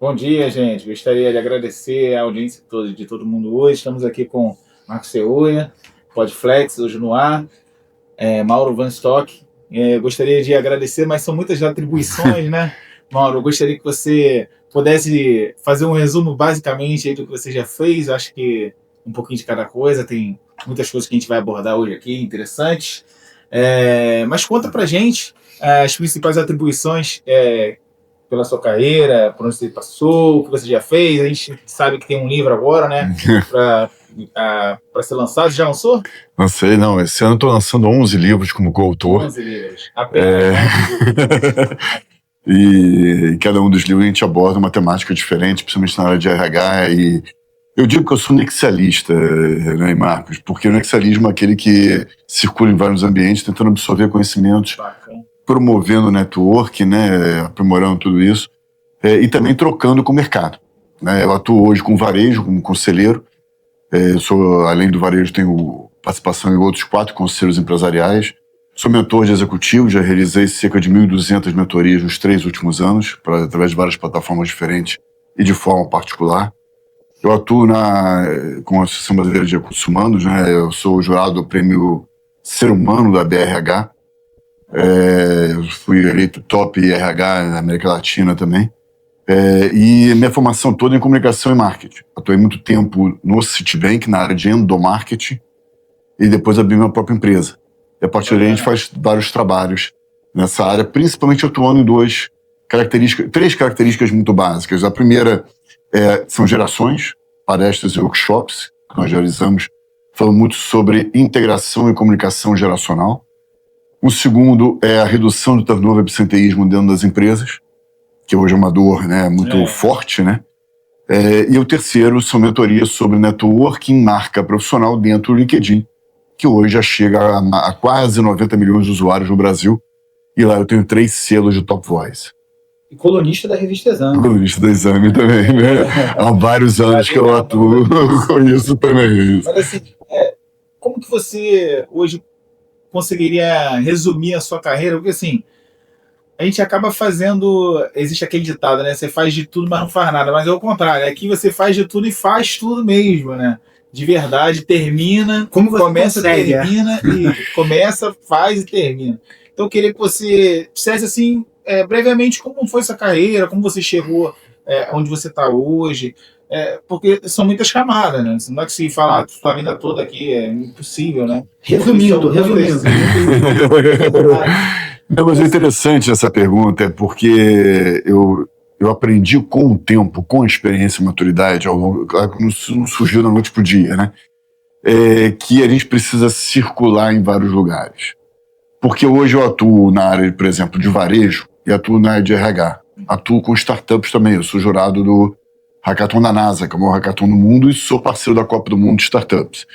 Bom dia, gente. Gostaria de agradecer a audiência toda, de todo mundo hoje. Estamos aqui com Marco Seuia, Podflex, hoje no ar, Mauro Van Stock. Gostaria de agradecer, mas são muitas atribuições, né? Mauro, eu gostaria que você pudesse fazer um resumo basicamente aí do que você já fez. Eu acho que um pouquinho de cada coisa, tem muitas coisas que a gente vai abordar hoje aqui, interessantes. Mas conta pra gente as principais atribuições pela sua carreira, por onde você passou, o que você já fez. A gente sabe que tem um livro agora, né, para ser lançado. Já lançou? Lancei, não. Esse ano eu estou lançando 11 livros como coautor. 11 livros. Apenas. E cada um dos livros a gente aborda uma temática diferente, principalmente na área de RH. E eu digo que eu sou nexialista, né, Marcos? Porque o nexialismo é aquele que circula em vários ambientes, tentando absorver conhecimentos, promovendo network, né, aprimorando tudo isso, e também trocando com o mercado. Né? Eu atuo hoje com varejo, como conselheiro. Eu sou, além do varejo, tenho participação em outros 4 conselhos empresariais. Sou mentor de executivo, já realizei cerca de 1.200 mentorias nos 3 últimos anos, através de várias plataformas diferentes e de forma particular. Eu atuo com a Associação Brasileira de Recursos Humanos, né? Eu sou jurado do Prêmio Ser Humano da BRH. Eu fui eleito top RH na América Latina também. E minha formação toda é em comunicação e marketing. Atuei muito tempo no Citibank, na área de endomarketing, e depois abri minha própria empresa. E a partir daí a gente faz vários trabalhos nessa área, principalmente atuando em 3 características muito básicas. A primeira são gerações, palestras e workshops, que nós realizamos, falando muito sobre integração e comunicação geracional. O segundo é a redução do turnover e absenteísmo dentro das empresas, que hoje é uma dor, né, muito forte, né? E o terceiro são mentorias sobre networking, marca profissional dentro do LinkedIn, que hoje já chega a quase 90 milhões de usuários no Brasil, e lá eu tenho 3 selos de Top Voice. E colunista da revista Exame. Colunista da Exame também, né? Há vários anos que eu atuo com isso também. Mas assim, como que você hoje conseguiria resumir a sua carreira? Porque assim, a gente acaba fazendo... Existe aquele ditado, né? Você faz de tudo, mas não faz nada. Mas é o contrário. Aqui você faz de tudo e faz tudo mesmo, né? De verdade, termina... Como você começa, consegue, termina, e começa, faz e termina. Então eu queria que você dissesse assim, brevemente, como foi essa carreira, como você chegou onde você está hoje. Porque são muitas camadas, né? Não é que se falar a vida toda aqui é impossível, né? Resumindo. Não, mas é interessante essa pergunta, porque eu aprendi com o tempo, com a experiência e maturidade, claro que não surgiu da noite pro dia, né? Que a gente precisa circular em vários lugares. Porque hoje eu atuo na área, por exemplo, de varejo e atuo na área de RH. Atuo com startups também, eu sou jurado do Hackathon da NASA, que é o maior hackathon do mundo, e sou parceiro da Copa do Mundo de Startups.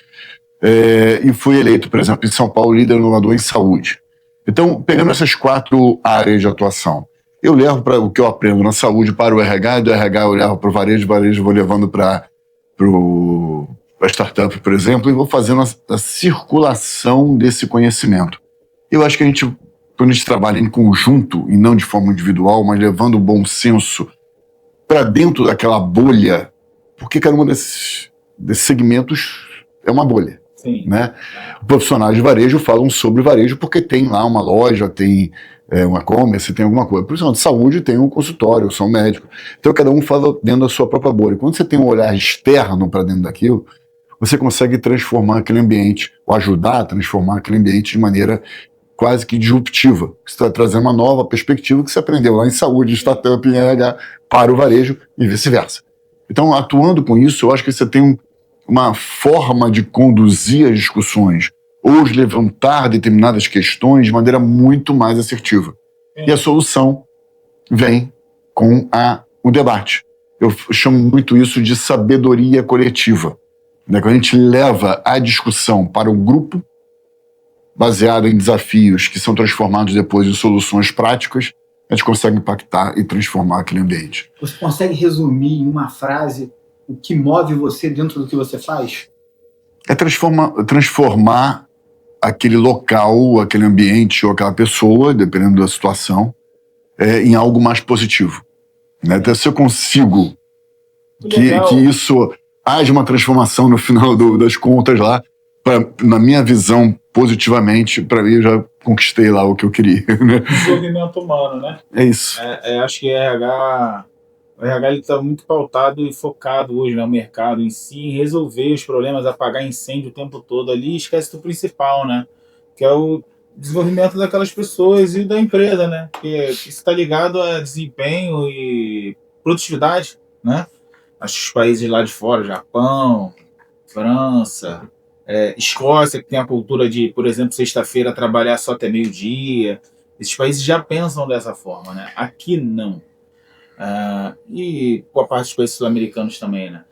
E fui eleito, por exemplo, em São Paulo, líder inovador em saúde. Então, pegando essas 4 áreas de atuação, eu levo o que eu aprendo na saúde para o RH, e do RH eu levo para o varejo eu vou levando para a startup, por exemplo, e vou fazendo a circulação desse conhecimento. Eu acho que quando a gente trabalha em conjunto, e não de forma individual, mas levando o bom senso para dentro daquela bolha, porque cada um desses segmentos é uma bolha. Sim. Né? Os profissionais de varejo falam sobre varejo porque tem lá uma loja, tem um e-commerce, tem alguma coisa. O profissional de saúde tem um consultório, são médicos. Então cada um fala dentro da sua própria bolha. Quando você tem um olhar externo para dentro daquilo, você consegue transformar aquele ambiente, ou ajudar a transformar aquele ambiente de maneira quase que disruptiva. Você está trazendo uma nova perspectiva que você aprendeu lá em saúde, startup, em RH, para o varejo e vice-versa. Então, atuando com isso, eu acho que você tem uma forma de conduzir as discussões ou de levantar determinadas questões de maneira muito mais assertiva. E a solução vem com o debate. Eu chamo muito isso de sabedoria coletiva. Né? Quando a gente leva a discussão para um grupo, baseado em desafios que são transformados depois em soluções práticas, a gente consegue impactar e transformar aquele ambiente. Você consegue resumir em uma frase o que move você dentro do que você faz? É transformar aquele local, aquele ambiente ou aquela pessoa, dependendo da situação, em algo mais positivo. né? Até se eu consigo Legal. que isso haja uma transformação no final das contas lá, na minha visão, positivamente, para mim eu já conquistei lá o que eu queria. Né? Desenvolvimento humano, né? É isso. Acho que o RH está muito pautado e focado hoje no mercado em si, em resolver os problemas, apagar incêndio o tempo todo ali, e esquece do principal, né? Que é o desenvolvimento daquelas pessoas e da empresa, né? Que isso está ligado a desempenho e produtividade, né? Acho que os países lá de fora, Japão, França, Escócia, que tem a cultura de, por exemplo, sexta-feira trabalhar só até meio-dia. Esses países já pensam dessa forma, né? Aqui não. E com a parte dos países sul-americanos também, né?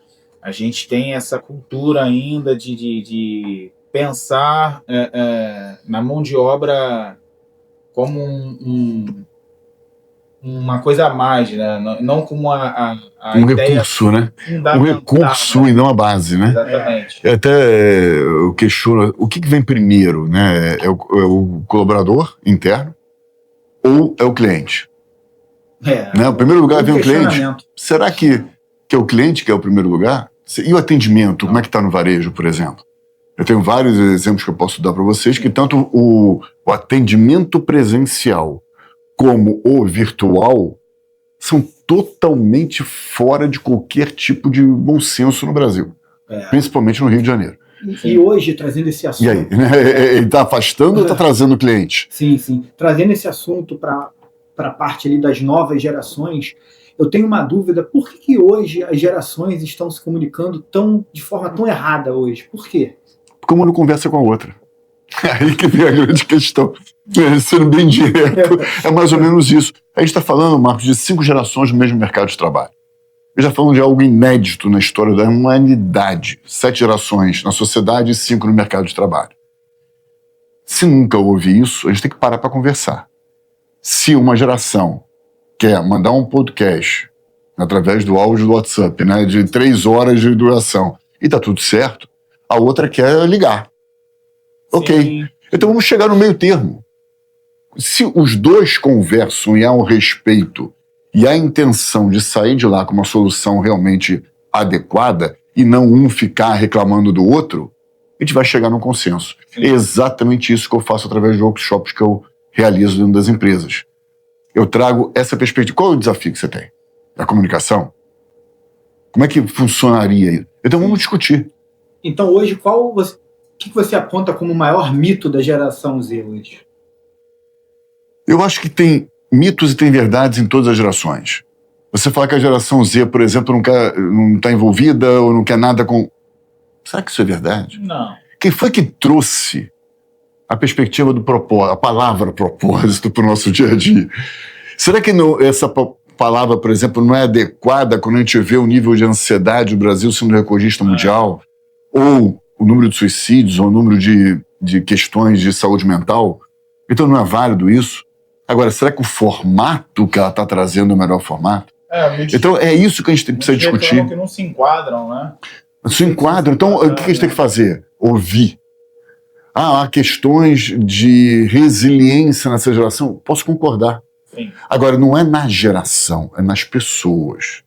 A gente tem essa cultura ainda de pensar na mão de obra como uma coisa a mais, né? Não como a Um ideia recurso, né? fundamental, Um recurso, né? e não a base, né? Exatamente. Até eu questiono, o que vem primeiro, né? É o colaborador interno ou é o cliente? Né? O primeiro lugar vem o cliente. Será que é o cliente que é o primeiro lugar? E o atendimento, como é que está no varejo, por exemplo? Eu tenho vários exemplos que eu posso dar para vocês, que tanto o atendimento presencial como o virtual são totalmente fora de qualquer tipo de bom senso no Brasil. Principalmente no Rio de Janeiro. E hoje, trazendo esse assunto... E aí? Ele está afastando ou está trazendo o cliente? Sim, sim. Trazendo esse assunto para a parte ali das novas gerações, eu tenho uma dúvida, por que hoje as gerações estão se comunicando de forma tão errada hoje? Por quê? Porque uma não conversa com a outra. Aí que vem a grande questão. Sendo bem direto, é mais ou menos isso. A gente está falando, Marcos, de 5 gerações no mesmo mercado de trabalho. Eu já falando de algo inédito na história da humanidade. 7 gerações na sociedade e 5 no mercado de trabalho. Se nunca houve isso, a gente tem que parar para conversar. Se uma geração quer mandar um podcast através do áudio do WhatsApp, né, de 3 horas de duração, e tá tudo certo, a outra quer ligar. Sim. Ok. Então vamos chegar no meio termo. Se os dois conversam e há um respeito e há a intenção de sair de lá com uma solução realmente adequada e não um ficar reclamando do outro, a gente vai chegar num consenso. Sim. É exatamente isso que eu faço através de workshops que eu realizo dentro das empresas. Eu trago essa perspectiva. Qual é o desafio que você tem? Da comunicação? Como é que funcionaria? Então vamos discutir. Então hoje, o que você aponta como o maior mito da geração Z hoje? Eu acho que tem mitos e tem verdades em todas as gerações. Você fala que a geração Z, por exemplo, não está envolvida ou não quer nada com... Será que isso é verdade? Não. Quem foi que trouxe a perspectiva do propósito, a palavra propósito para o nosso dia a dia? Será que essa palavra, por exemplo, não é adequada quando a gente vê o nível de ansiedade do Brasil sendo recordista mundial? Ou o número de suicídios, ou o número de questões de saúde mental? Então não é válido isso? Agora, será que o formato que ela está trazendo é o melhor formato? Então é isso que a gente precisa discutir. Que não se enquadram, né? Não se enquadram. Então o que a gente tem que fazer? Ouvir. Há questões de resiliência nessa geração? Posso concordar. Sim. Agora, não é na geração, é nas pessoas.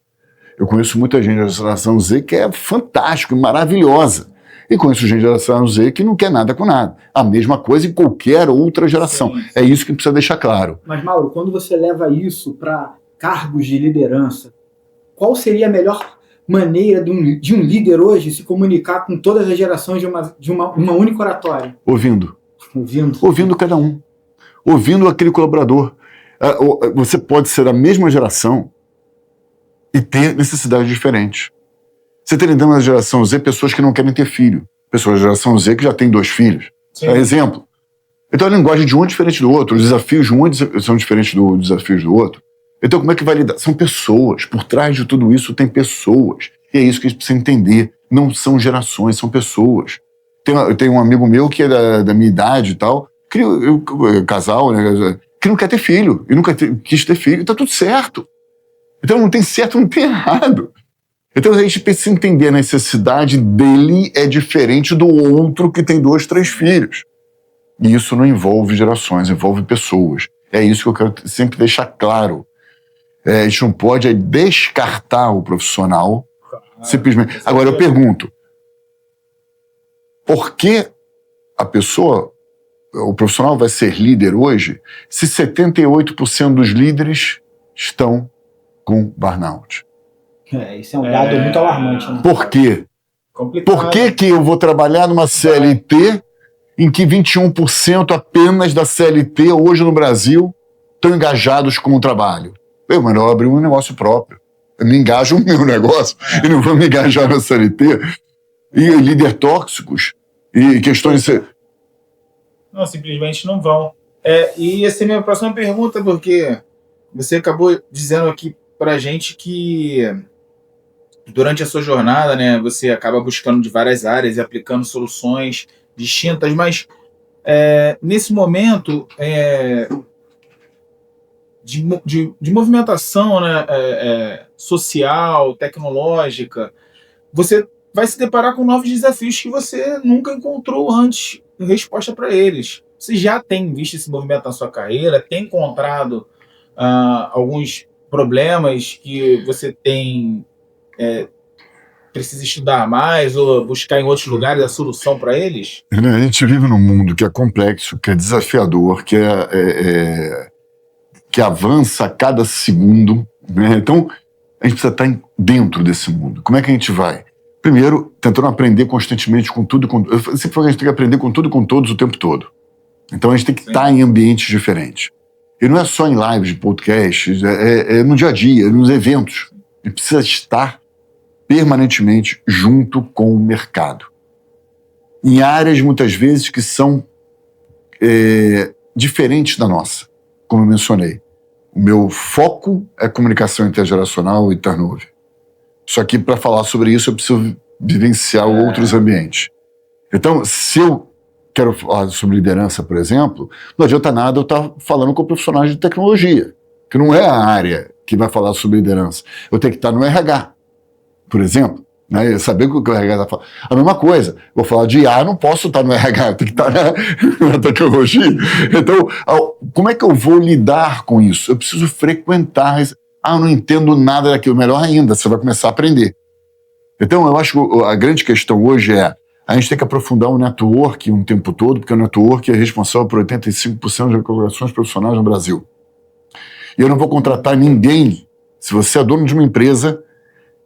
Eu conheço muita gente da geração Z que é fantástica e maravilhosa. E conheço gente da geração Z que não quer nada com nada. A mesma coisa em qualquer outra geração. Sim. É isso que precisa deixar claro. Mas, Mauro, quando você leva isso para cargos de liderança, qual seria a melhor maneira de um líder hoje se comunicar com todas as gerações de uma única oratória? Ouvindo. Ouvindo. Ouvindo cada um. Ouvindo aquele colaborador. Você pode ser da mesma geração e ter necessidades diferentes. Você tem dentro da geração Z pessoas que não querem ter filho. Pessoas da geração Z que já têm 2 filhos. É exemplo. Então a linguagem de um é diferente do outro. Os desafios de um são diferentes dos desafios do outro. Então como é que vai lidar? São pessoas. Por trás de tudo isso tem pessoas. E é isso que a gente precisa entender. Não são gerações, são pessoas. Eu tenho um amigo meu que é da minha idade e tal, casal, né, que não quer ter filho. E nunca quis ter filho. E tá tudo certo. Então não tem certo, não tem errado. Então a gente precisa entender a necessidade dele é diferente do outro que tem 2, 3 filhos. E isso não envolve gerações, envolve pessoas. É isso que eu quero sempre deixar claro. A gente não pode descartar o profissional simplesmente. Agora, eu pergunto, por que o profissional vai ser líder hoje se 78% dos líderes estão com burnout? Isso é um dado muito alarmante. Né? Por quê? Complicado. Por que eu vou trabalhar numa CLT em que 21% apenas da CLT hoje no Brasil estão engajados com o trabalho? Eu melhor abrir um negócio próprio. Eu me engajo no meu negócio e não vou me engajar na CLT. E líder tóxicos e questões... Não, simplesmente não vão. E essa é a minha próxima pergunta, porque você acabou dizendo aqui pra gente que durante a sua jornada, né, você acaba buscando de várias áreas e aplicando soluções distintas, mas nesse momento de movimentação, né, social, tecnológica, você vai se deparar com novos desafios que você nunca encontrou antes resposta para eles. Você já tem visto esse movimento na sua carreira? Tem encontrado alguns problemas que você precisa estudar mais ou buscar em outros lugares a solução para eles? A gente vive num mundo que é complexo, que é desafiador, que avança a cada segundo, né? Então, a gente precisa estar dentro desse mundo. Como é que a gente vai? Primeiro, tentando aprender constantemente com tudo. Eu sempre falo que a gente tem que aprender com tudo e com todos o tempo todo. Então, a gente tem que estar em ambientes diferentes. E não é só em lives de podcasts, é no dia a dia, nos eventos. A gente precisa estar permanentemente junto com o mercado. Em áreas, muitas vezes, que são diferentes da nossa, como eu mencionei. O meu foco é comunicação intergeracional e turnover. Só que, para falar sobre isso, eu preciso vivenciar outros ambientes. Então, se eu quero falar sobre liderança, por exemplo, não adianta nada eu estar falando com profissionais de tecnologia, que não é a área que vai falar sobre liderança. Eu tenho que estar no RH, por exemplo, né? Saber o que o RH está falando. A mesma coisa, vou falar de IA, não posso estar no RH, eu tenho que estar na tecnologia. Então, como é que eu vou lidar com isso? Eu preciso frequentar. Eu não entendo nada daquilo. Melhor ainda, você vai começar a aprender. Então, eu acho que a grande questão hoje a gente tem que aprofundar o network um tempo todo, porque o network é responsável por 85% das colaborações profissionais no Brasil. E eu não vou contratar ninguém. Se você é dono de uma empresa,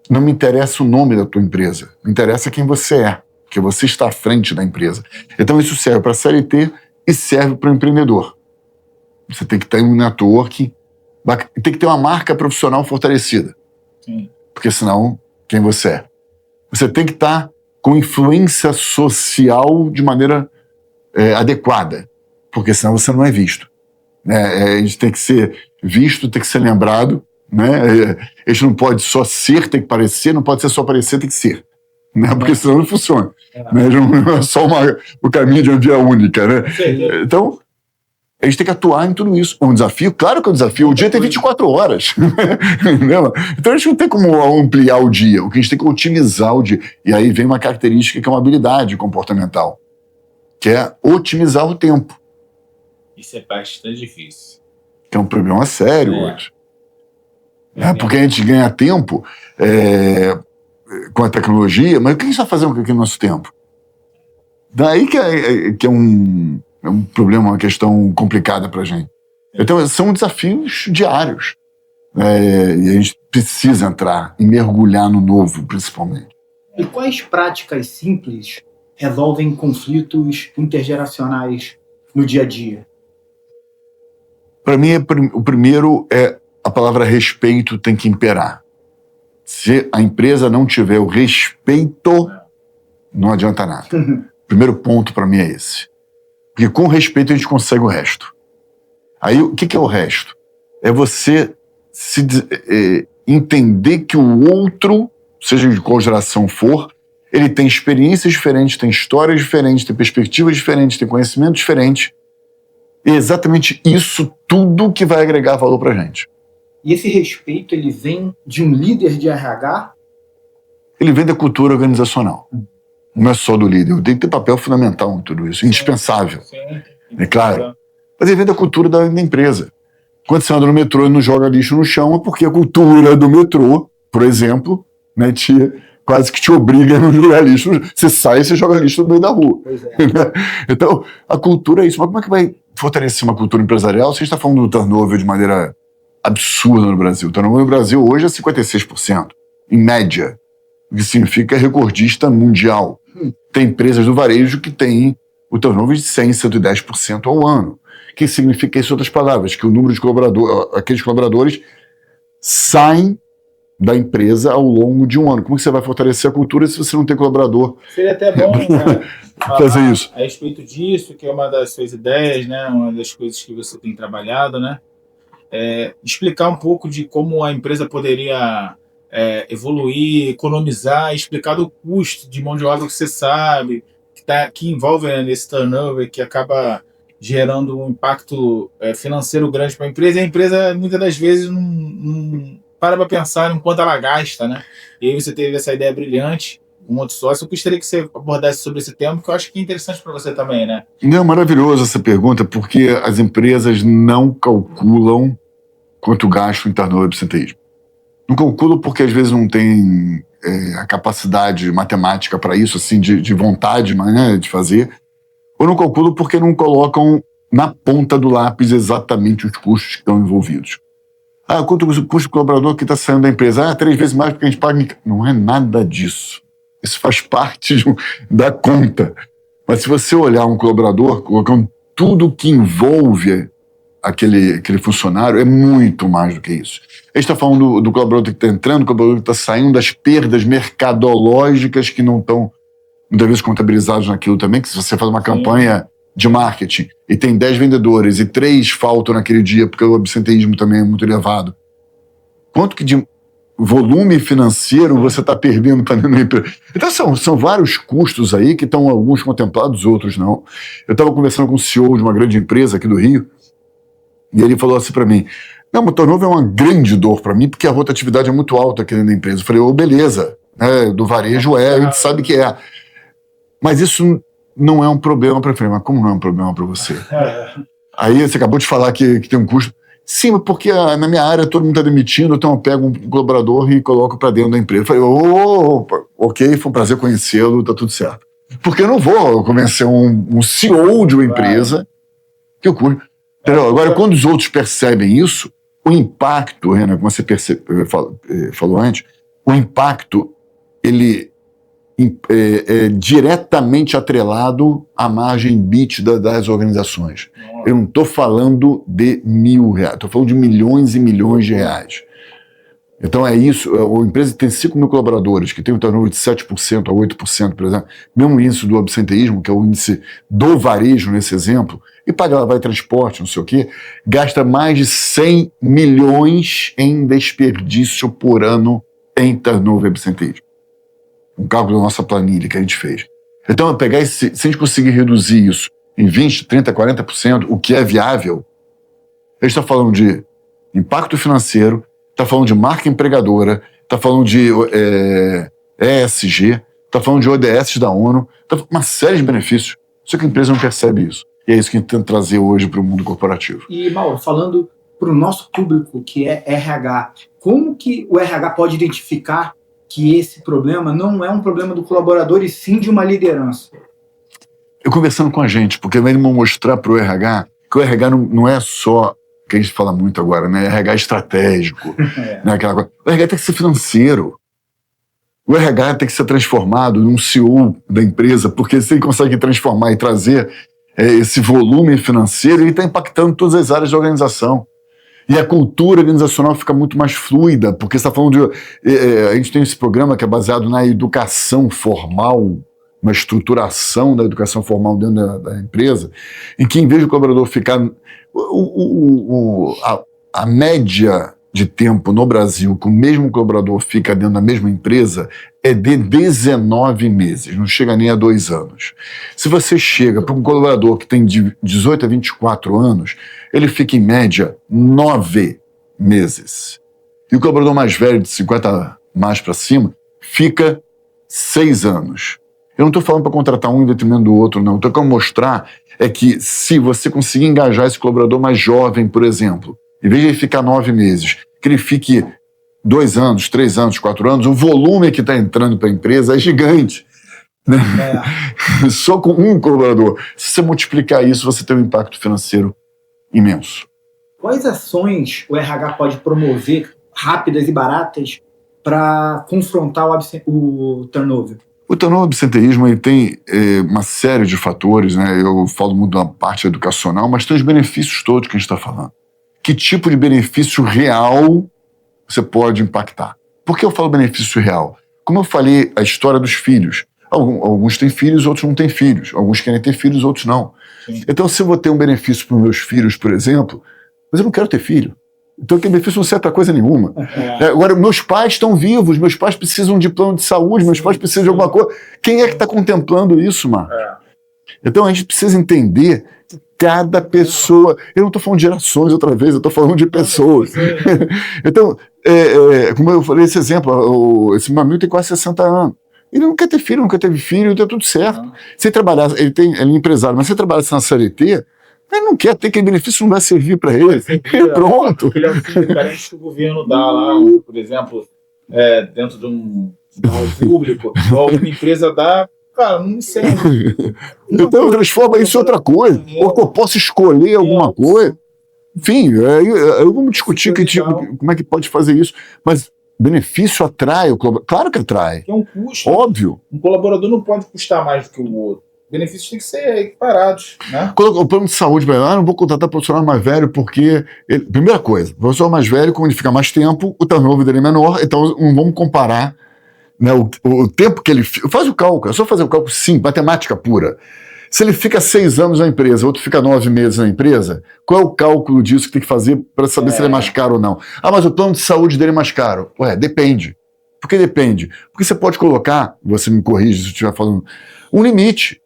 não me interessa o nome da tua empresa. Me interessa quem você é, porque você está à frente da empresa. Então, isso serve para a CLT e serve para o empreendedor. Você tem que ter um network, tem que ter uma marca profissional fortalecida. Sim. Porque senão, quem você é? Você tem que estar com influência social de maneira adequada, porque senão você não é visto. A gente tem que ser visto, tem que ser lembrado, né? A gente não pode só ser, tem que parecer, não pode ser só parecer, tem que ser. Né? Porque senão não funciona. Né? Não é só o caminho de uma via única. Né? Então, a gente tem que atuar em tudo isso. É um desafio? Claro que é um desafio. O dia tem 24 horas. Entendeu? Então a gente não tem como ampliar o dia. O que a gente tem que otimizar o dia. E aí vem uma característica que é uma habilidade comportamental, que é otimizar o tempo. Isso é bastante difícil. Que é um problema sério hoje. Porque a gente ganha tempo com a tecnologia, mas o que a gente está fazendo com aquele nosso tempo? Daí que é um problema, uma questão complicada para a gente. Então, são desafios diários. E a gente precisa entrar e mergulhar no novo, principalmente. E quais práticas simples resolvem conflitos intergeracionais no dia a dia? Para mim, o primeiro a palavra respeito tem que imperar. Se a empresa não tiver o respeito, não adianta nada. Primeiro ponto para mim é esse. Porque com respeito a gente consegue o resto. Aí o que é o resto? É você entender que o outro, seja de qual geração for, ele tem experiências diferentes, tem histórias diferentes, tem perspectivas diferentes, tem conhecimento diferente. É exatamente isso tudo que vai agregar valor pra gente. E esse respeito, ele vem de um líder de RH? Ele vem da cultura organizacional. Não é só do líder. Tem que ter papel fundamental em tudo isso, indispensável. Sim. É claro. Mas ele vem da cultura da empresa. Quando você anda no metrô e não joga lixo no chão, é porque a cultura do metrô, por exemplo, né, quase que te obriga a não jogar lixo. Você sai e você joga lixo no meio da rua. Pois é. Então, a cultura é isso. Mas como é que vai fortalecer uma cultura empresarial? Você está falando do turnover de maneira absurda no Brasil. O turnover no Brasil hoje é 56%, em média. O que significa recordista mundial. Tem empresas do varejo que têm o turnover de 100%, 110% ao ano. O que significa isso, em outras palavras? Que o número de aqueles colaboradores saem da empresa ao longo de um ano. Como que você vai fortalecer a cultura se você não tem colaborador? Seria até bom, né, fazer isso. A respeito disso, que é uma das suas ideias, né, uma das coisas que você tem trabalhado, né, explicar um pouco de como a empresa poderia evoluir, economizar, explicar do custo de mão de obra que você sabe, que envolve, né, nesse turnover, que acaba gerando um impacto financeiro grande para a empresa, e a empresa muitas das vezes não para pensar em quanto ela gasta, né? E aí você teve essa ideia brilhante, um outro sócio. Eu gostaria que você abordasse sobre esse tema, que eu acho que é interessante para você também, né? Não, maravilhoso essa pergunta, porque as empresas não calculam quanto gastam em turnover e absenteísmo. Não calculam porque às vezes não tem a capacidade matemática para isso, assim, de vontade, né, de fazer, ou não calculam porque não colocam na ponta do lápis exatamente os custos que estão envolvidos. Quanto custa o colaborador que está saindo da empresa? 3 vezes mais porque a gente paga. Não é nada disso. Isso faz parte da conta. Mas se você olhar um colaborador, colocando tudo que envolve aquele funcionário, é muito mais do que isso. A gente está falando do colaborador que está entrando, do colaborador que está saindo, das perdas mercadológicas que não estão, muitas vezes, contabilizadas naquilo também, que se você faz uma campanha de marketing e tem 10 vendedores e 3 faltam naquele dia porque o absenteísmo também é muito elevado, quanto que de volume financeiro você está perdendo para dentro da empresa? Então são vários custos aí que estão alguns contemplados, outros não. Eu estava conversando com o CEO de uma grande empresa aqui do Rio e ele falou assim para mim: não, o turnover é uma grande dor para mim porque a rotatividade é muito alta aqui dentro da empresa. Eu falei: beleza, né, do varejo a gente sabe que é. Mas isso não é um problema para frente. Mas como não é um problema para você? Aí você acabou de falar que tem um custo. Sim, porque na minha área todo mundo está demitindo, então eu pego um colaborador e coloco para dentro da empresa. Eu falei: ok, foi um prazer conhecê-lo, tá tudo certo. Porque eu não vou convencer um CEO de uma empresa que o custo. Agora, quando os outros percebem isso, o impacto, Renan, como você falou antes, o impacto, ele é diretamente atrelado à margem EBITDA das organizações. Eu não estou falando de R$1.000, estou falando de milhões e milhões de reais. Então é isso, a empresa tem 5 mil colaboradores, que tem um turnover de 7% a 8%, por exemplo, mesmo índice do absenteísmo, que é o índice do varejo nesse exemplo, e paga, vai transporte, não sei o quê, gasta mais de 100 milhões em desperdício por ano em turnover e absenteísmo. Um cálculo da nossa planilha que a gente fez. Então, se a gente conseguir reduzir isso em 20%, 30%, 40%, o que é viável, a gente está falando de impacto financeiro, está falando de marca empregadora, está falando de ESG, está falando de ODS da ONU, uma série de benefícios. Só que a empresa não percebe isso. E é isso que a gente tenta trazer hoje para o mundo corporativo. E, Mauro, falando para o nosso público, que é RH, como que o RH pode identificar que esse problema não é um problema do colaborador e sim de uma liderança? Eu conversando com a gente, porque vai mostrar para o RH que o RH não é só, que a gente fala muito agora, né? RH estratégico, né? Aquela coisa. O RH tem que ser financeiro. O RH tem que ser transformado num CEO da empresa, porque se ele consegue transformar e trazer esse volume financeiro, ele está impactando todas as áreas da organização. E a cultura organizacional fica muito mais fluida, porque você está falando a gente tem esse programa que é baseado na educação formal, uma estruturação da educação formal dentro da empresa, em que, em vez do colaborador ficar... A média de tempo no Brasil que o mesmo colaborador fica dentro da mesma empresa é de 19 meses, não chega nem a 2 anos. Se você chega para um colaborador que tem de 18 a 24 anos, ele fica em média 9 meses. E o colaborador mais velho, de 50 mais para cima, fica 6 anos. Eu não estou falando para contratar um em detrimento do outro, não. Estou querendo mostrar que se você conseguir engajar esse colaborador mais jovem, por exemplo, Em vez de ele ficar 9 meses, que ele fique 2 anos, 3 anos, 4 anos, o volume que está entrando para a empresa é gigante. Né? Só com um colaborador. Se você multiplicar isso, você tem um impacto financeiro imenso. Quais ações o RH pode promover, rápidas e baratas, para confrontar o turnover? O turnover, absenteísmo, ele tem uma série de fatores, né? Eu falo muito da parte educacional, mas tem os benefícios todos que a gente está falando. Que tipo de benefício real você pode impactar? Por que eu falo benefício real? Como eu falei, a história dos filhos. Alguns têm filhos, outros não têm filhos. Alguns querem ter filhos, outros não. Sim. Então, se eu vou ter um benefício para os meus filhos, por exemplo, mas eu não quero ter filho. Então, que benefício não serve para coisa nenhuma. Agora, meus pais estão vivos, meus pais precisam de plano de saúde, meus pais precisam de alguma coisa. Quem é que está contemplando isso, Marcos? Então, a gente precisa entender que cada pessoa... Eu não estou falando de gerações outra vez, eu estou falando de pessoas. Então, como eu falei esse exemplo, esse meu amigo tem quase 60 anos. Ele não quer ter filho, nunca teve filho, deu tudo certo. Se ele trabalhar, ele é empresário, mas se ele trabalhasse na CLT, ele não quer ter, aquele benefício não vai servir para ele. Pronto. Aquele auxílio carente que o governo dá lá, por exemplo, dentro de um público, ou uma empresa dá, cara, não serve. Então transforma isso em outra coisa. Ou que eu possa escolher alguma coisa. Enfim, vamos discutir como é que pode fazer isso. Mas benefício atrai o colaborador? Claro que atrai. É um custo. Óbvio. Um colaborador não pode custar mais do que o outro. Benefícios têm que ser equiparados, né? O plano de saúde, não vou contratar profissional mais velho porque... primeira coisa, o profissional mais velho, como ele fica mais tempo, o turnover dele é menor, então não vamos comparar, né, o tempo que ele... Faz o cálculo, é só fazer o cálculo, sim, matemática pura. Se ele fica 6 anos na empresa, outro fica 9 meses na empresa, qual é o cálculo disso que tem que fazer para saber se ele é mais caro ou não? Mas o plano de saúde dele é mais caro. Depende. Por que depende? Porque você pode colocar, você me corrige se eu estiver falando, um limite.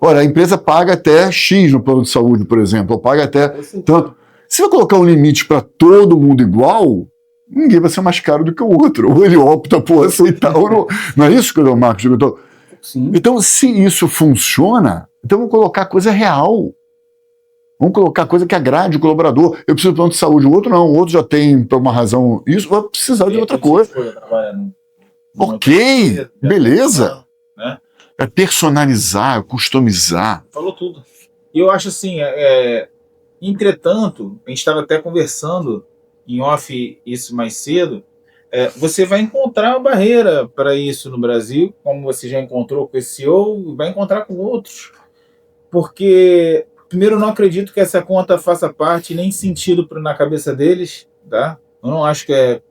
Olha, a empresa paga até X no plano de saúde, por exemplo, ou paga até tanto. Se vai colocar um limite para todo mundo igual, ninguém vai ser mais caro do que o outro. Ou ele opta por aceitar ou não. Não é isso que eu Marcos? Então, se isso funciona, então vamos colocar coisa real. Vamos colocar coisa que agrade o colaborador. Eu preciso de plano de saúde, o outro não. O outro já tem, por uma razão, isso, vai precisar de outra coisa. Ok, beleza. Né? É personalizar, customizar. Falou tudo. E eu acho assim, entretanto, a gente estava até conversando em off isso mais cedo, você vai encontrar uma barreira para isso no Brasil, como você já encontrou com esse CEO, vai encontrar com outros. Porque, primeiro, eu não acredito que essa conta faça parte nem sentido na cabeça deles, tá? Eu não acho que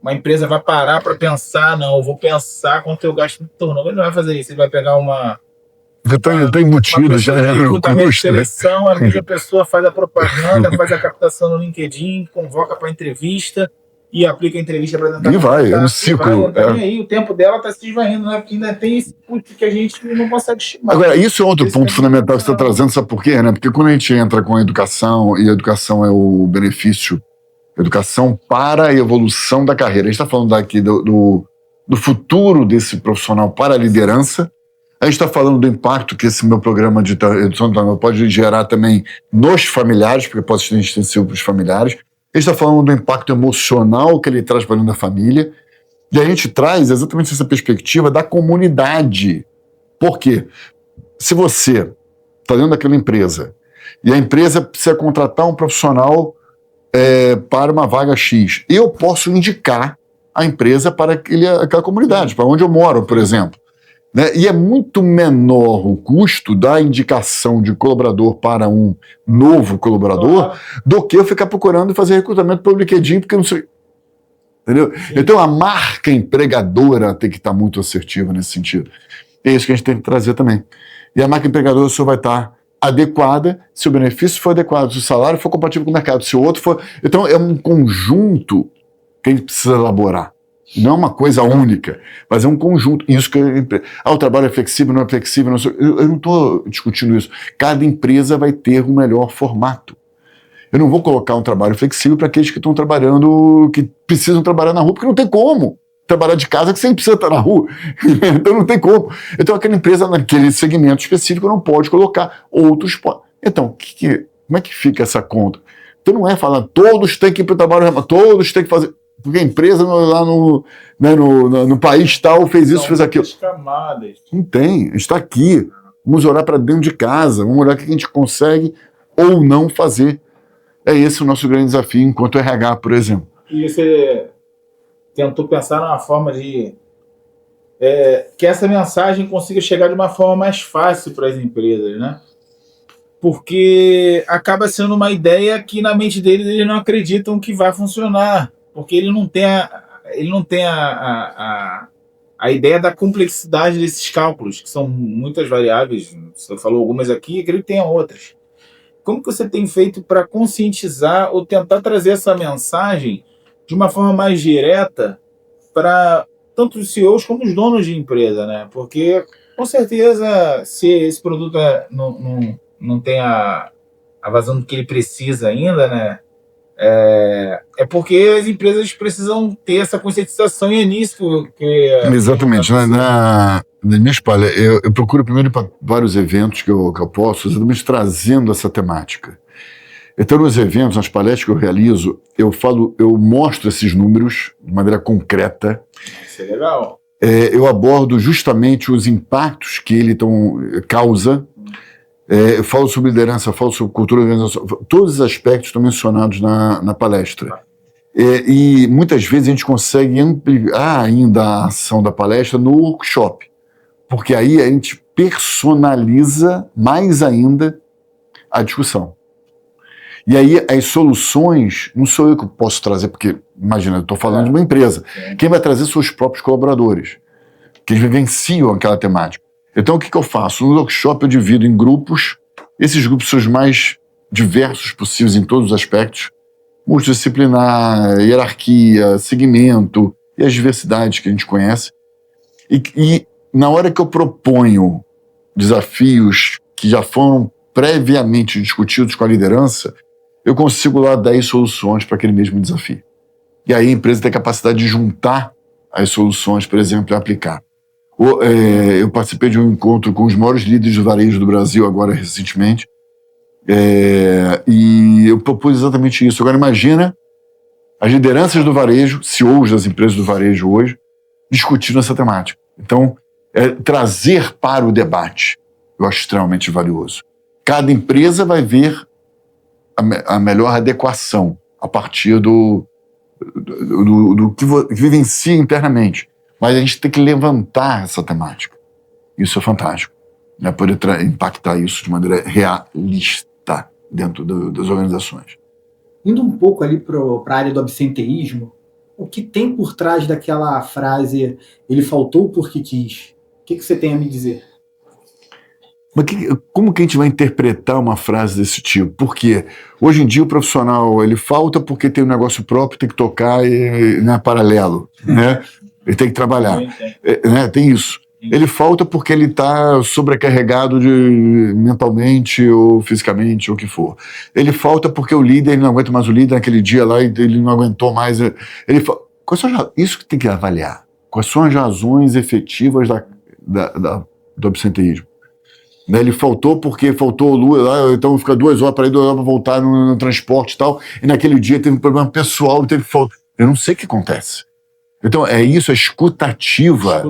uma empresa vai parar para pensar, não, eu vou pensar quanto eu gasto no turnover. Ele não vai fazer isso, ele vai pegar uma... Está embutido já. A seleção, a mesma pessoa faz a propaganda, faz a captação no LinkedIn, convoca para entrevista e aplica a entrevista para tentar... E vai, é um ciclo. Aí o tempo dela está se esvaindo, né? Porque ainda tem esse ponto que a gente não consegue estimar. Agora, isso é outro ponto fundamental que você está trazendo, sabe por quê? Né? Porque quando a gente entra com a educação, e a educação é o benefício, educação para a evolução da carreira. A gente está falando aqui do futuro desse profissional para a liderança. A gente está falando do impacto que esse meu programa de educação pode gerar também nos familiares, porque pode ser extensivo para os familiares. A gente está falando do impacto emocional que ele traz para dentro da família. E a gente traz exatamente essa perspectiva da comunidade. Por quê? Se você está dentro daquela empresa e a empresa precisa contratar um profissional para uma vaga X, eu posso indicar a empresa para aquela comunidade, para onde eu moro, por exemplo. Né? E é muito menor o custo da indicação de colaborador para um novo colaborador do que eu ficar procurando fazer recrutamento pelo LinkedIn, porque eu não sei. Entendeu? Então a marca empregadora tem que estar muito assertiva nesse sentido. É isso que a gente tem que trazer também. E a marca empregadora só vai estar adequada se o benefício for adequado, se o salário for compatível com o mercado, se o outro for... Então é um conjunto que a gente precisa elaborar. Não é uma coisa única, mas é um conjunto. Isso que o trabalho é flexível, não é flexível. Eu não estou discutindo isso. Cada empresa vai ter um melhor formato. Eu não vou colocar um trabalho flexível para aqueles que estão trabalhando, que precisam trabalhar na rua, porque não tem como trabalhar de casa que sempre precisa estar na rua. Então não tem como. Então aquela empresa, naquele segmento específico, não pode colocar, outros podem. Então, como é que fica essa conta? Então não é falar, todos têm que ir para o trabalho remoto, todos têm que fazer... Porque a empresa lá no país tal fez isso, fez aquilo. Camadas. Não tem, está aqui. Vamos olhar para dentro de casa, vamos olhar o que a gente consegue ou não fazer. É esse o nosso grande desafio enquanto RH, por exemplo. E você tentou pensar numa forma de... que essa mensagem consiga chegar de uma forma mais fácil para as empresas, né? Porque acaba sendo uma ideia que na mente deles eles não acreditam que vai funcionar, porque ele não tem a ideia da complexidade desses cálculos, que são muitas variáveis. Você falou algumas aqui, eu acredito que tenha outras. Como que você tem feito para conscientizar ou tentar trazer essa mensagem de uma forma mais direta para tanto os CEOs como os donos de empresa, né? Porque, com certeza, se esse produto não tem a vazão que ele precisa ainda, né? É porque as empresas precisam ter essa conscientização e é nisso que... Exatamente. Na minha espalha, eu procuro primeiro para vários eventos que eu posso, exatamente trazendo essa temática. Então, nos eventos, nas palestras que eu realizo, eu mostro esses números de maneira concreta. Isso é legal. Eu abordo justamente os impactos que ele causa. Eu falo sobre liderança, falo sobre cultura organizacional, todos os aspectos estão mencionados na palestra. E muitas vezes a gente consegue ampliar ainda a ação da palestra no workshop, porque aí a gente personaliza mais ainda a discussão. E aí as soluções, não sou eu que posso trazer, porque, imagina, eu estou falando de uma empresa. Quem vai trazer são os próprios colaboradores, que eles vivenciam aquela temática. Então, o que eu faço? No workshop eu divido em grupos, esses grupos são os mais diversos possíveis em todos os aspectos, multidisciplinar, hierarquia, segmento e as diversidades que a gente conhece. E na hora que eu proponho desafios que já foram previamente discutidos com a liderança, eu consigo lá 10 soluções para aquele mesmo desafio. E aí a empresa tem a capacidade de juntar as soluções, por exemplo, e aplicar. Eu participei de um encontro com os maiores líderes de varejo do Brasil agora recentemente, e eu propus exatamente isso. Agora imagina as lideranças do varejo, CEOs das empresas do varejo hoje, discutindo essa temática. Então, trazer para o debate, eu acho extremamente valioso. Cada empresa vai ver a melhor adequação a partir do que vivencia internamente. Mas a gente tem que levantar essa temática. Isso é fantástico. Né? Poder impactar isso de maneira realista dentro das organizações. Indo um pouco ali para a área do absenteísmo, o que tem por trás daquela frase "ele faltou porque quis"? O que você tem a me dizer? Mas como que a gente vai interpretar uma frase desse tipo? Porque hoje em dia o profissional ele falta porque tem um negócio próprio, tem que tocar e não é paralelo, né? Ele tem que trabalhar, né? Tem isso. Ele falta porque ele está sobrecarregado mentalmente ou fisicamente, ou o que for. Ele falta porque o líder, ele não aguenta mais o líder naquele dia lá, e ele não aguentou mais. Isso que tem que avaliar. Quais são as razões efetivas do absenteísmo? Ele faltou porque faltou luz lá, então fica 2 horas para ir, 2 horas para voltar no transporte e tal, e naquele dia teve um problema pessoal, teve falta. Eu não sei o que acontece. Então, é isso, a escutativa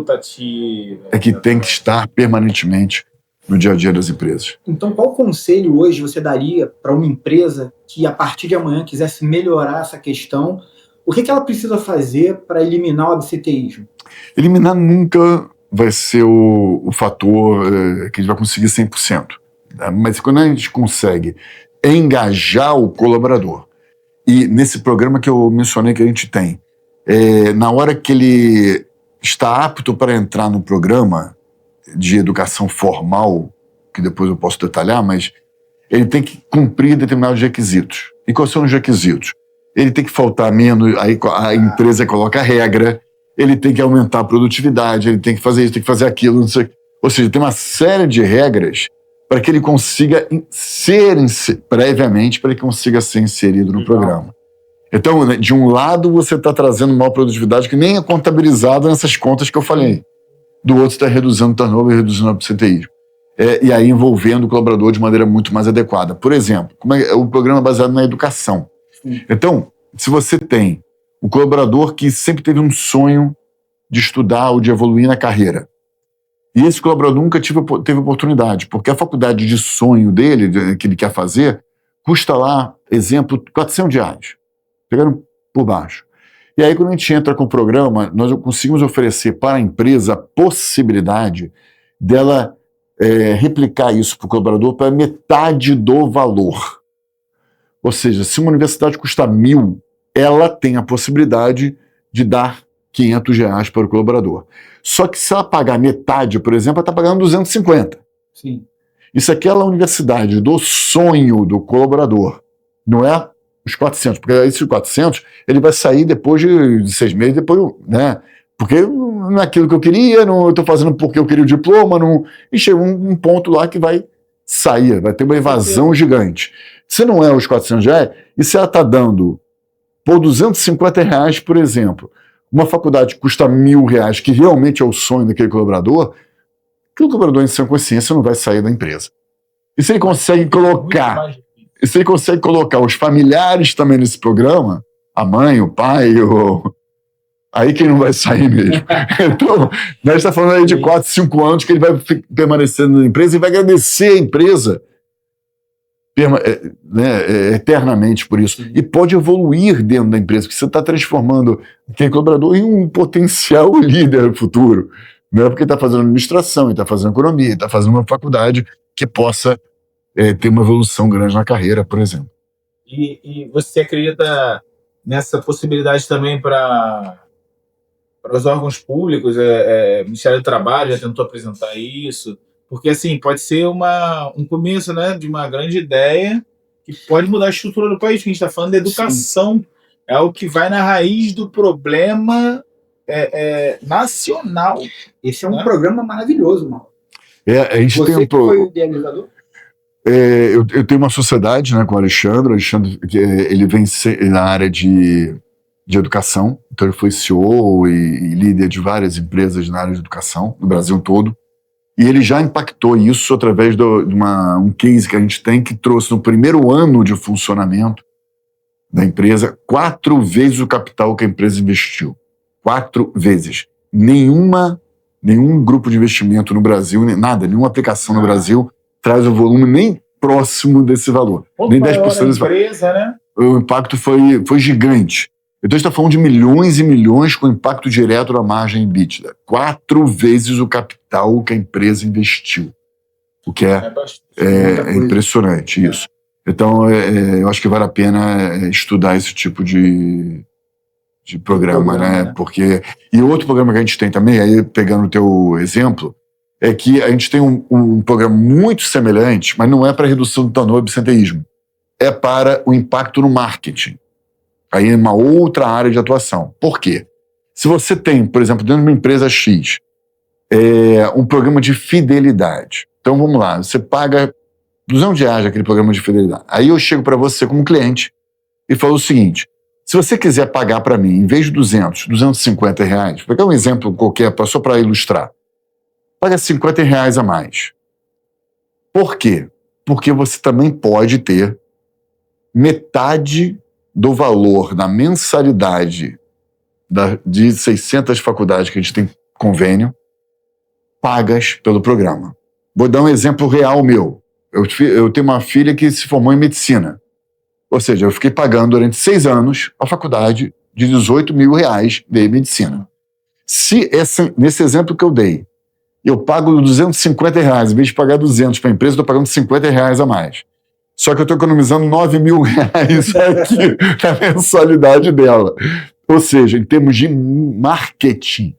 é que tem que estar permanentemente no dia a dia das empresas. Então, qual conselho hoje você daria para uma empresa que, a partir de amanhã, quisesse melhorar essa questão? O que ela precisa fazer para eliminar o absenteísmo? Eliminar nunca vai ser o fator que a gente vai conseguir 100%. Né? Mas quando a gente consegue engajar o colaborador, e nesse programa que eu mencionei que a gente tem, na hora que ele está apto para entrar no programa de educação formal, que depois eu posso detalhar, mas ele tem que cumprir determinados requisitos. E quais são os requisitos? Ele tem que faltar menos, aí a empresa coloca a regra, ele tem que aumentar a produtividade, ele tem que fazer isso, tem que fazer aquilo, não sei. Ou seja, tem uma série de regras para que ele consiga previamente, para que ele consiga ser inserido no programa. Então, de um lado, você está trazendo maior produtividade que nem é contabilizada nessas contas que eu falei. Do outro, está reduzindo o turnover e reduzindo o absenteísmo. e aí envolvendo o colaborador de maneira muito mais adequada. Por exemplo, como é o programa baseado na educação. Então, se você tem um colaborador que sempre teve um sonho de estudar ou de evoluir na carreira, e esse colaborador nunca teve oportunidade, porque a faculdade de sonho dele, que ele quer fazer, custa lá, exemplo, R$400, pegando por baixo. E aí, quando a gente entra com o programa, nós conseguimos oferecer para a empresa a possibilidade dela replicar isso para o colaborador para metade do valor. Ou seja, se uma universidade custa 1.000, ela tem a possibilidade de dar R$500 para o colaborador. Só que se ela pagar metade, por exemplo, ela está pagando 250. Sim. Isso aqui é a universidade do sonho do colaborador, não é os 400, porque esses 400 ele vai sair depois de 6 meses, depois, né? Porque não é aquilo que eu queria, não, eu estou fazendo porque eu queria o diploma, não, e chega um ponto lá que vai sair, vai ter uma evasão gigante. Se não é os R$400, e se ela está dando por R$250, por exemplo, uma faculdade que custa R$1.000, que realmente é o sonho daquele colaborador, aquele colaborador em sã consciência não vai sair da empresa. E se ele consegue colocar, os familiares também nesse programa, a mãe, o pai, aí quem não vai sair mesmo. Então, nós estamos falando aí de 4, 5 anos que ele vai permanecer na empresa e vai agradecer a empresa eternamente por isso. E pode evoluir dentro da empresa, porque você está transformando aquele colaborador em um potencial líder futuro. Não é porque está fazendo administração, está fazendo economia, está fazendo uma faculdade que possa ter uma evolução grande na carreira, por exemplo. E você acredita nessa possibilidade também para os órgãos públicos? O Ministério do Trabalho já tentou apresentar isso? Porque, assim, pode ser um começo, né, de uma grande ideia que pode mudar a estrutura do país, que a gente está falando de educação. Sim. É o que vai na raiz do problema nacional. Esse é um programa maravilhoso, Mauro. A gente Você tem foi o idealizador? Eu tenho uma sociedade, né, com o Alexandre. Ele vem na área de educação, então ele foi CEO e líder de várias empresas na área de educação, no Brasil todo. E ele já impactou isso através de um case que a gente tem, que trouxe no primeiro ano de funcionamento da empresa 4 vezes o capital que a empresa investiu. 4 vezes. Nenhum grupo de investimento no Brasil, nenhuma aplicação no Brasil traz um volume nem próximo desse valor. Nem 10% desse valor. Empresa, né? O impacto foi gigante. Então, a gente está falando de milhões e milhões com impacto direto na margem EBITDA. 4 vezes o capital que a empresa investiu. O que é impressionante, isso. Então, eu acho que vale a pena estudar esse tipo de programa, né? Porque... E outro programa que a gente tem também, aí pegando o teu exemplo, é que a gente tem um programa muito semelhante, mas não é para redução do turnover e absenteísmo. É para o impacto no marketing. Aí é uma outra área de atuação. Por quê? Se você tem, por exemplo, dentro de uma empresa X, um programa de fidelidade. Então, vamos lá, você paga R$200 aquele programa de fidelidade. Aí eu chego para você como cliente e falo o seguinte: se você quiser pagar para mim, em vez de R$250, vou pegar um exemplo qualquer, só para ilustrar, paga R$50 a mais. Por quê? Porque você também pode ter metade do valor da mensalidade de 600 faculdades que a gente tem convênio, pagas pelo programa. Vou dar um exemplo real meu. Eu tenho uma filha que se formou em medicina. Ou seja, eu fiquei pagando durante 6 anos a faculdade de R$18 mil de medicina. Se nesse exemplo que eu dei, eu pago R$250, em vez de pagar 200 para a empresa, eu estou pagando R$50 a mais. Só que eu estou economizando R$9 mil aqui na mensalidade dela. Ou seja, em termos de marketing,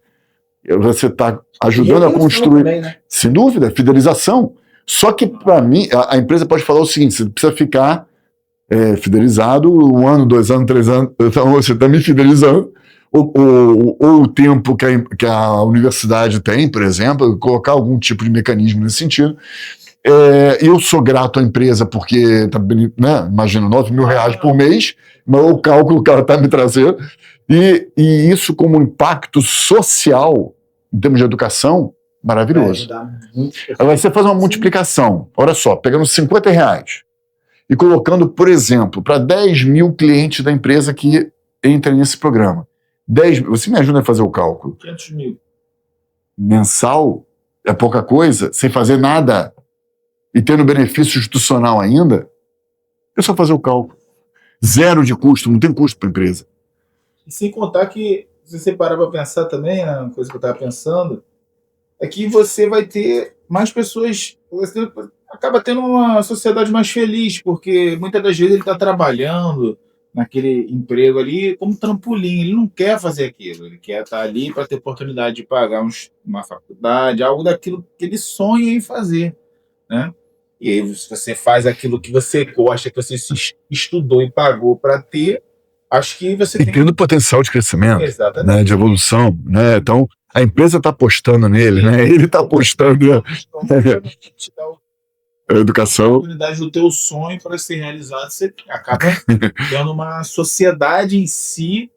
você está ajudando a construir, também, né? Sem dúvida, fidelização. Só que, para mim, a empresa pode falar o seguinte: você precisa ficar fidelizado 1 ano, 2 anos, 3 anos, então você está me fidelizando. Ou o tempo que a universidade tem, por exemplo, colocar algum tipo de mecanismo nesse sentido. Eu sou grato à empresa porque, né, imagina, R$9 mil por mês, mas o cálculo que ela está me trazendo, e isso como impacto social, em termos de educação, maravilhoso. Vai ajudar muito. Agora você faz uma multiplicação, olha só, pegando R$50 e colocando, por exemplo, para 10 mil clientes da empresa que entra nesse programa. 10, você me ajuda a fazer o cálculo? 500 mil. Mensal é pouca coisa, sem fazer nada e tendo benefício institucional ainda, é só fazer o cálculo. Zero de custo, não tem custo para a empresa. E sem contar que, se você parar para pensar também, né, uma coisa que eu estava pensando, é que você vai ter mais pessoas, você acaba tendo uma sociedade mais feliz, porque muitas das vezes ele está trabalhando naquele emprego ali como trampolim, ele não quer fazer aquilo, ele quer estar ali para ter oportunidade de pagar uma faculdade, algo daquilo que ele sonha em fazer, né? E aí se você faz aquilo que você gosta, que você estudou e pagou para ter, acho que você E tendo potencial de crescimento, exatamente, né, de evolução, né? Então, a empresa está apostando nele, né? Ele está apostando te dá na a educação. oportunidade do teu sonho para ser realizado, você acaba tendo uma sociedade em si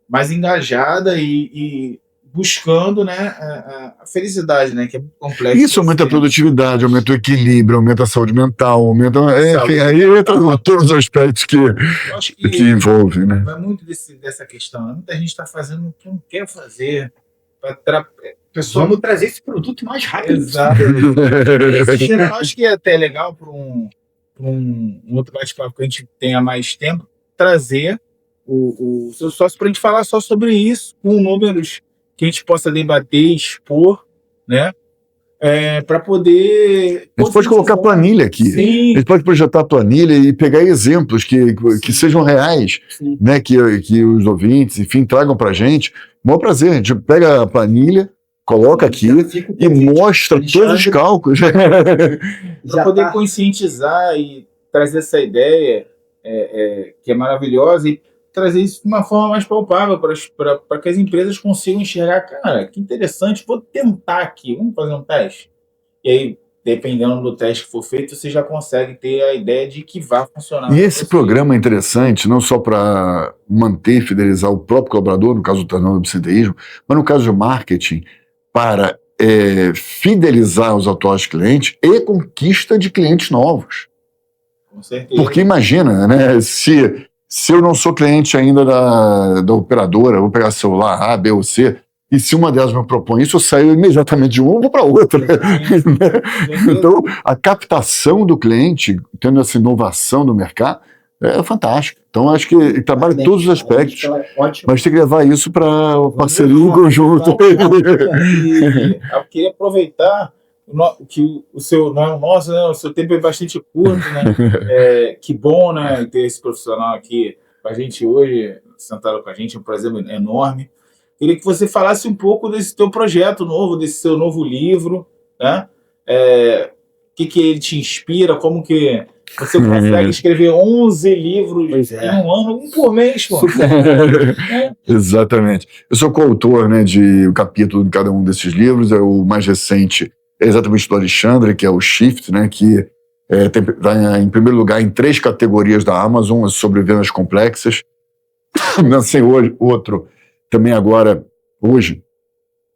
mais engajada e buscando, né, a felicidade, né, que é muito complexo. Isso aumenta a produtividade, aumenta o equilíbrio, aumenta a saúde mental, aumenta... Saúde. Enfim, aí entra todos os aspectos que Eu acho que envolvem, né? vai muito dessa questão, né? Muita gente está fazendo o que não quer fazer. Pessoal, Vamos trazer esse produto mais rápido. exato. Eu acho que é até legal para um outro bate-papo que a gente tenha mais tempo, trazer o seu sócio para a gente falar só sobre isso, com números que a gente possa debater, expor, né? Para poder... A gente pode colocar planilha aqui. Sim. A gente pode projetar planilha e pegar exemplos que sejam reais, Sim. né? Que os ouvintes, enfim, tragam pra gente. Maior prazer, a gente pega a planilha, coloca aqui e mostra todos os cálculos. Para poder conscientizar e trazer essa ideia que é maravilhosa e trazer isso de uma forma mais palpável para que as empresas consigam enxergar, cara, que interessante, vou tentar aqui, vamos fazer um teste. E aí, dependendo do teste que for feito, você já consegue ter a ideia de que vai funcionar. E esse programa é interessante, não só para manter e fidelizar o próprio colaborador, no caso do turnover do absenteísmo, mas no caso do marketing, para fidelizar os atuais clientes e conquista de clientes novos. Com certeza. Porque imagina, né, se eu não sou cliente ainda da operadora, vou pegar celular A, B ou C, e se uma delas me propõe isso, eu saio imediatamente de uma e vou para outra. Então, a captação do cliente, tendo essa inovação do mercado, é fantástico. Então, acho que trabalha em todos os aspectos, mas tem que levar isso para parceria em conjunto. Eu queria aproveitar que o seu, não, nossa, né, o seu tempo é bastante curto, né? Que bom, né, ter esse profissional aqui com a gente hoje, sentado com a gente, é um prazer enorme. Queria que você falasse um pouco desse teu projeto novo, desse seu novo livro, né? O que ele te inspira, como que você consegue escrever 11 livros em um ano, um por mês, pô. Exatamente. Eu sou coautor, né, de um capítulo de cada um desses livros. O mais recente é exatamente do Alexandre, que é o Shift, né, que está em primeiro lugar em 3 categorias da Amazon, sobre vendas complexas. Lancei outro também agora, hoje,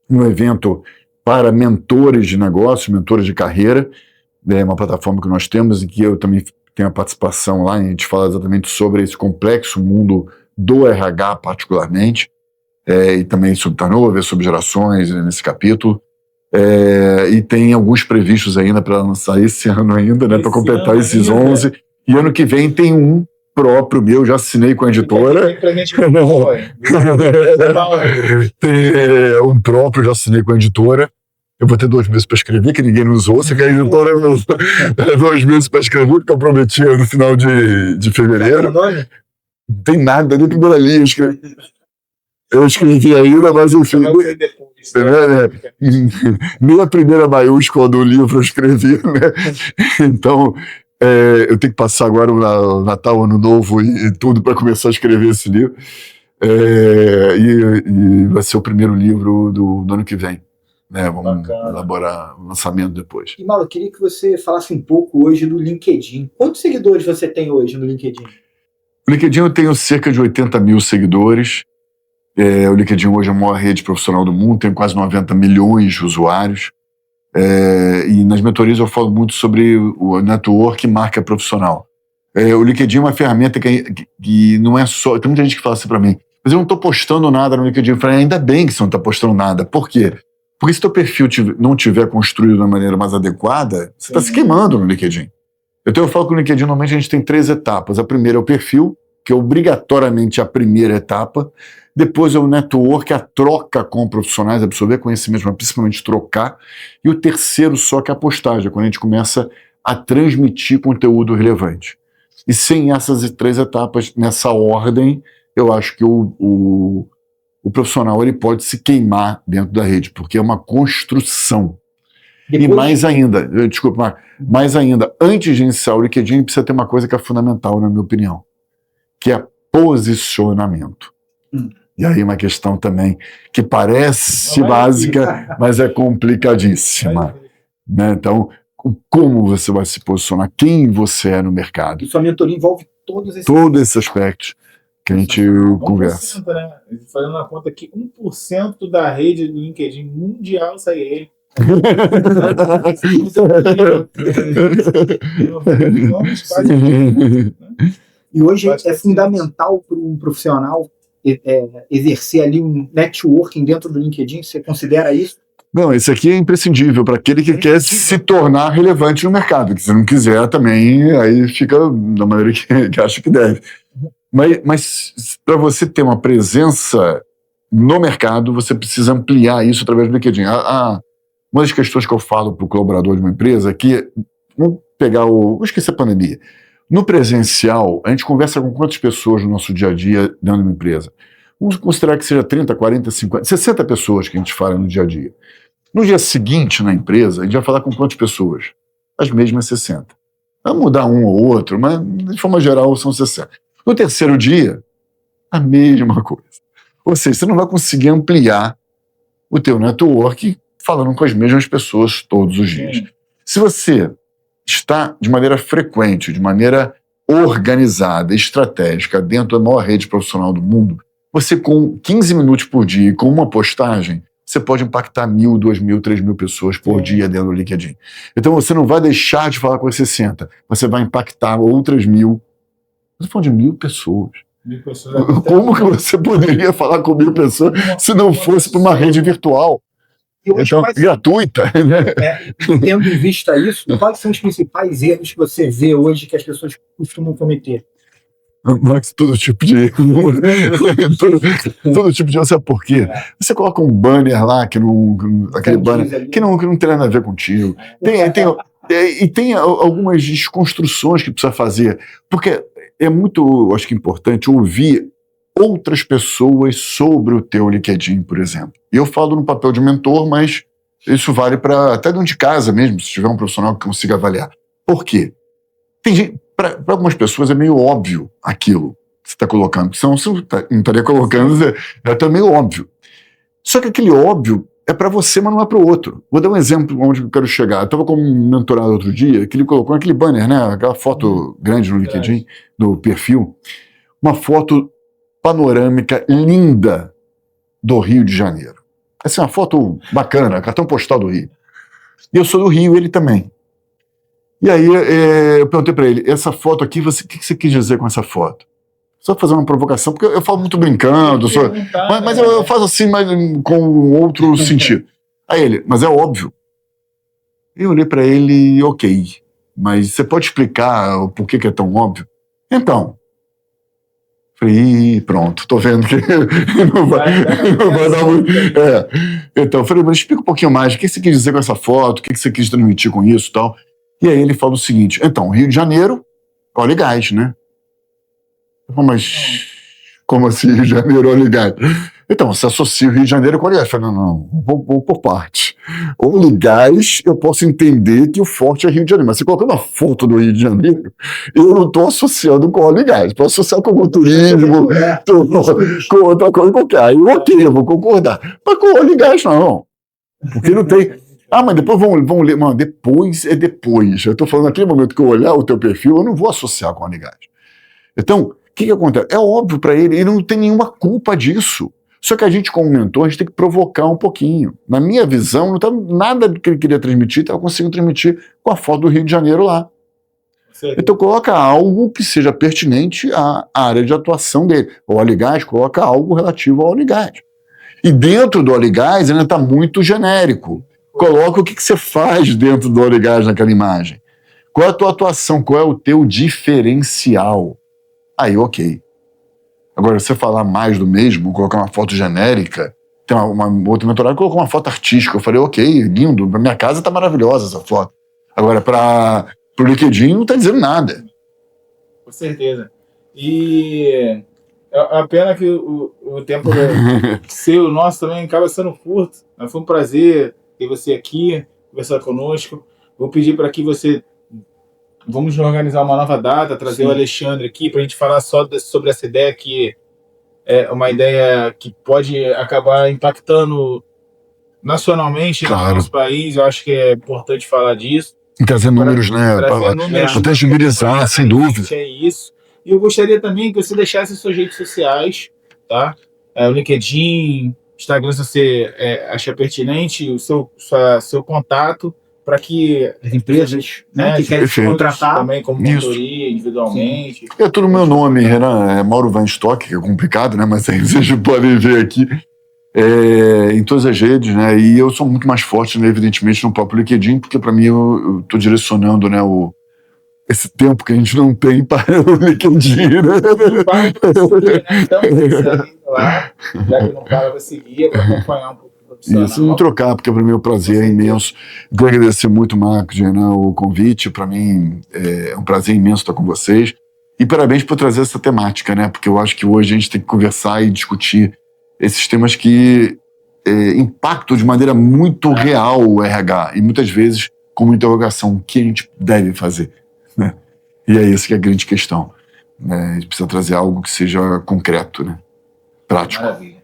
um evento para mentores de negócio, mentores de carreira. É uma plataforma que nós temos em que eu também tenho a participação lá, e a gente fala exatamente sobre esse complexo mundo do RH particularmente, e também sobre turnover, sobre gerações nesse capítulo. E tem alguns previstos ainda para lançar esse ano ainda, né, para completar esses 11. E ano que vem tem um próprio meu, já assinei com a editora. Tem um próprio, já assinei com a editora. Eu vou ter 2 meses para escrever, que ninguém nos ouça, que a editora 2 meses para escrever, que eu prometi no final de fevereiro. Não tem nada, nem primeira linha. Eu escrevi ainda, mas enfim. Nem a primeira maiúscula do livro eu escrevi, né? Então, eu tenho que passar agora o Natal, Ano Novo e tudo para começar a escrever esse livro. E vai ser o primeiro livro do ano que vem. Vamos elaborar o lançamento depois. E, Mauro, eu queria que você falasse um pouco hoje do LinkedIn. Quantos seguidores você tem hoje no LinkedIn? No LinkedIn eu tenho cerca de 80 mil seguidores. O LinkedIn hoje é a maior rede profissional do mundo, tem quase 90 milhões de usuários. E nas mentorias eu falo muito sobre o network e marca profissional. O LinkedIn é uma ferramenta que não é só... Tem muita gente que fala assim para mim, mas eu não estou postando nada no LinkedIn. Eu falei, ainda bem que você não está postando nada. Por quê? Porque se teu perfil não tiver construído da maneira mais adequada, você está se queimando no LinkedIn. Então eu falo que no LinkedIn normalmente a gente tem 3 etapas. A primeira é o perfil, que é obrigatoriamente a primeira etapa. Depois é o network, a troca com profissionais, absorver conhecimento, mas principalmente trocar. E o terceiro só que é a postagem, quando a gente começa a transmitir conteúdo relevante. E sem essas 3 etapas, nessa ordem, eu acho que o profissional ele pode se queimar dentro da rede, porque é uma construção. E mais ainda, desculpa, Marco, mais ainda, antes de iniciar o LinkedIn, precisa ter uma coisa que é fundamental, na minha opinião, que é posicionamento. E aí uma questão também que parece básica, mas é complicadíssima. Né? Então, como você vai se posicionar, quem você é no mercado. E sua mentoria envolve todos esses aspectos que a gente conversa. 1%, né? Fazendo uma conta aqui, 1% da rede do LinkedIn mundial segue ele. E hoje é fundamental para um profissional exercer ali um networking dentro do LinkedIn. Você considera isso? Não, esse aqui é imprescindível para aquele que quer se tornar relevante no mercado. Que se não quiser também, aí fica da maneira que acha que deve. Mas para você ter uma presença no mercado, você precisa ampliar isso através do LinkedIn. Uma das questões que eu falo para o colaborador de uma empresa é que, vamos pegar vou esquecer a pandemia. No presencial, a gente conversa com quantas pessoas no nosso dia a dia dentro de uma empresa? Vamos considerar que seja 30, 40, 50, 60 pessoas que a gente fala no dia a dia. No dia seguinte, na empresa, a gente vai falar com quantas pessoas? As mesmas 60. Vai mudar um ou outro, mas de forma geral são 60. No terceiro dia, a mesma coisa. Ou seja, você não vai conseguir ampliar o teu network falando com as mesmas pessoas todos os dias. Se você está de maneira frequente, de maneira organizada, estratégica, dentro da maior rede profissional do mundo, você com 15 minutos por dia, com uma postagem, você pode impactar 1.000, 2.000, 3.000 pessoas por dia dentro do LinkedIn. Então você não vai deixar de falar com as 60, você vai impactar outras 1.000. Você falando de 1.000 pessoas. 1.000 pessoas. Como que você poderia falar com 1.000 pessoas se não fosse para uma rede virtual? Então, gratuita. Né? Tendo em vista isso, quais são os principais erros que você vê hoje que as pessoas costumam cometer? Max, todo tipo de sabe por quê? Você coloca um banner lá aquele banner que não tem nada a ver contigo. Tem algumas desconstruções que precisa fazer, porque é muito, acho que importante ouvir outras pessoas sobre o teu LinkedIn, por exemplo. E eu falo no papel de mentor, mas isso vale para até dentro de casa mesmo, se tiver um profissional que consiga avaliar. Por quê? Tem gente, para algumas pessoas é meio óbvio aquilo que você está colocando, senão você não estaria colocando, é até meio óbvio. Só que aquele óbvio é para você, mas não é para o outro. Vou dar um exemplo onde eu quero chegar. Eu estava com um mentorado outro dia, que ele colocou aquele banner, né, aquela foto grande no LinkedIn, do perfil, uma foto panorâmica linda do Rio de Janeiro. Essa é uma foto bacana, cartão postal do Rio. E eu sou do Rio, ele também. E aí eu perguntei para ele, essa foto aqui, o que você quis dizer com essa foto? Só fazer uma provocação, porque eu falo muito brincando, mas eu faço assim, mas com outro sentido. Aí ele, mas é óbvio. Eu olhei para ele, ok, mas você pode explicar o porquê que é tão óbvio? Então, falei, pronto, tô vendo que não vai dar muito. Então, eu falei, mas explica um pouquinho mais, o que você quis dizer com essa foto, o que você quis transmitir com isso e tal. E aí ele fala o seguinte, então, Rio de Janeiro, óleo e gás, né? Mas como assim Rio de Janeiro, óleo e gás? Então, você associa o Rio de Janeiro com óleo e gás. Eu falei, não, vou por parte. Óleo e gás, eu posso entender que o forte é Rio de Janeiro, mas se colocando a foto do Rio de Janeiro, eu não estou associando com óleo e gás. Posso associar com o turismo, com outra coisa qualquer. Aí, ok, eu vou concordar. Mas com óleo e gás, não. Porque não tem... mas depois vão ler. Mano, depois é depois. Eu estou falando naquele momento que eu olhar o teu perfil, eu não vou associar com óleo e gás. Então, o que acontece? É óbvio para ele, ele não tem nenhuma culpa disso. Só que a gente, como mentor, a gente tem que provocar um pouquinho. Na minha visão, não tá nada do que ele queria transmitir, estava conseguindo transmitir com a foto do Rio de Janeiro lá. Então coloca algo que seja pertinente à área de atuação dele. O óleo e gás, coloca algo relativo ao óleo e gás. E dentro do óleo e gás ainda está muito genérico. Coloca o que você faz dentro do óleo e gás naquela imagem. Qual é a tua atuação? Qual é o teu diferencial? Aí, ok. Agora, você falar mais do mesmo, colocar uma foto genérica, tem uma outra mentorada que colocou uma foto artística. Eu falei, ok, lindo, pra minha casa tá maravilhosa essa foto. Agora, pro LinkedIn não tá dizendo nada. Com certeza. E a pena que o tempo seu, nosso também, acaba sendo curto. Mas foi um prazer ter você aqui, conversar conosco. Vou pedir para que você... Vamos organizar uma nova data, trazer o Alexandre aqui para a gente falar só sobre essa ideia, que é uma ideia que pode acabar impactando nacionalmente no nosso país. Eu acho que é importante falar disso. E trazer números, né? Para tangibilizar, sem dúvida. É isso. E eu gostaria também que você deixasse suas redes sociais, tá? O LinkedIn, Instagram, se você achar pertinente, o seu contato, para que as empresas, né, que querem se contratar também como mentoria individualmente. É tudo meu nome, Renan, é Mauro Van Stock, que é complicado, né? Mas aí vocês podem ver aqui em todas as redes, né? E eu sou muito mais forte, né, evidentemente, no próprio LinkedIn, porque para mim eu estou direcionando, né, esse tempo que a gente não tem para o LinkedIn, né? Então, lá, já que não para para seguir, para acompanhar um pouco. Isso, não trocar, porque para mim o prazer é imenso. Quero agradecer muito, Marcos, Renan, o convite. Para mim é um prazer imenso estar com vocês. E parabéns por trazer essa temática, né? Porque eu acho que hoje a gente tem que conversar e discutir esses temas que impactam de maneira muito real o RH. E muitas vezes como interrogação, o que a gente deve fazer, né? E é isso que é a grande questão, né? A gente precisa trazer algo que seja concreto, né? Prático. Maravilha.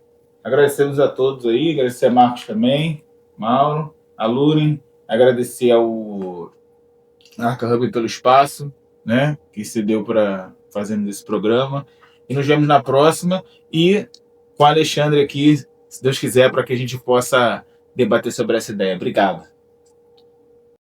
Agradecemos a todos aí, agradecer a Marcos também, Mauro, a Luren, agradecer ao Arca Hub pelo espaço, né, que se deu para fazermos esse programa. E nos vemos na próxima e com o Alexandre aqui, se Deus quiser, para que a gente possa debater sobre essa ideia. Obrigado.